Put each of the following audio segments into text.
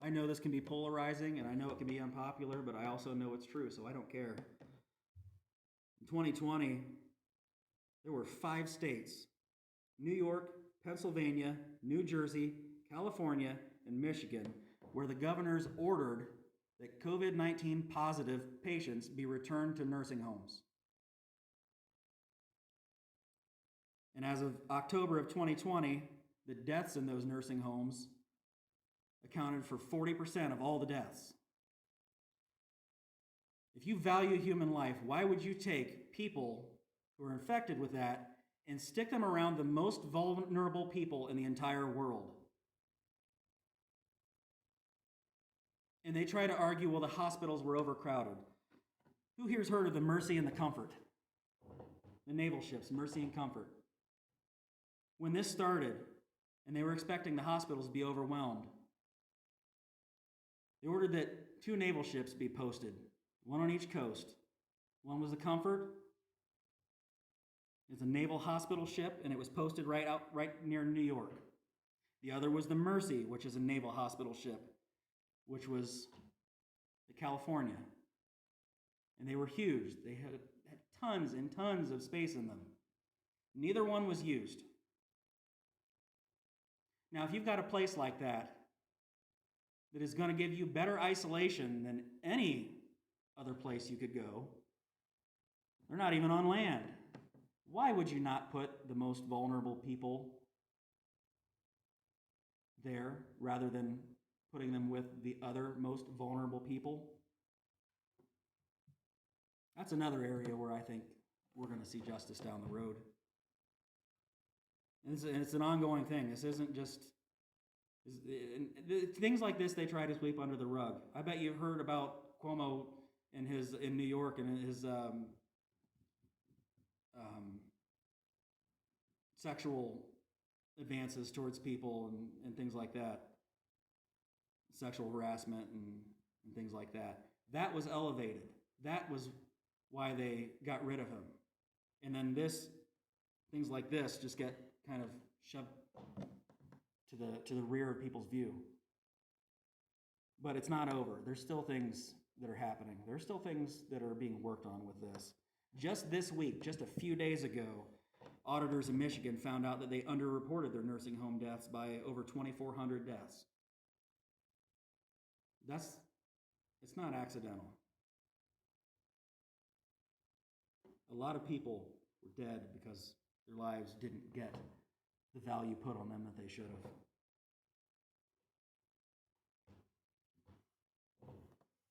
I know this can be polarizing and I know it can be unpopular, but I also know it's true, so I don't care. In 2020, there were 5 states, New York, Pennsylvania, New Jersey, California, and Michigan, where the governors ordered that COVID-19 positive patients be returned to nursing homes. And as of October of 2020, the deaths in those nursing homes accounted for 40% of all the deaths. If you value human life, why would you take people who are infected with that and stick them around the most vulnerable people in the entire world? And they try to argue, well, the hospitals were overcrowded. Who here's heard of the Mercy and the Comfort? The naval ships, Mercy and Comfort. When this started, and they were expecting the hospitals to be overwhelmed, they ordered that 2 naval ships be posted, one on each coast. One was the Comfort. It's a naval hospital ship, and it was posted right near New York. The other was the Mercy, which is a naval hospital ship, which was the California. And they were huge. They had tons and tons of space in them. Neither one was used. Now, if you've got a place like that is going to give you better isolation than any other place you could go, they're not even on land. Why would you not put the most vulnerable people there rather than putting them with the other most vulnerable people? That's another area where I think we're going to see justice down the road. And it's an ongoing thing. This isn't just... Things like this they try to sweep under the rug. I bet you've heard about Cuomo in New York and his sexual advances towards people and things like that. Sexual harassment and things like that. That was elevated. That was why they got rid of him. And then things like this just get kind of shoved to the rear of people's view. But it's not over. There's still things that are happening. There's still things that are being worked on with this. Just this week, just a few days ago, auditors in Michigan found out that they underreported their nursing home deaths by over 2,400 deaths. It's not accidental. A lot of people were dead because their lives didn't get the value put on them that they should have.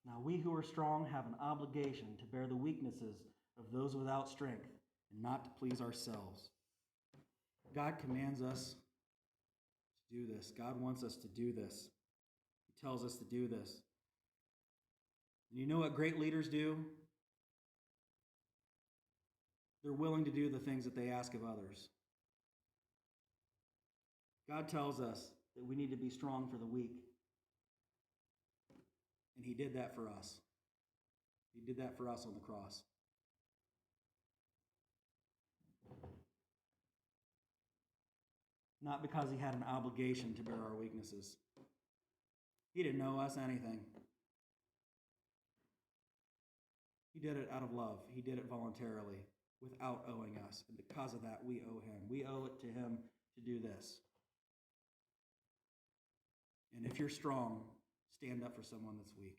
Now, we who are strong have an obligation to bear the weaknesses of those without strength and not to please ourselves. God commands us to do this. God wants us to do this. He tells us to do this. And you know what great leaders do? They're willing to do the things that they ask of others. God tells us that we need to be strong for the weak. And He did that for us. He did that for us on the cross. Not because He had an obligation to bear our weaknesses. He didn't owe us anything. He did it out of love. He did it voluntarily, without owing us. And because of that, we owe Him. We owe it to Him to do this. And if you're strong, stand up for someone that's weak.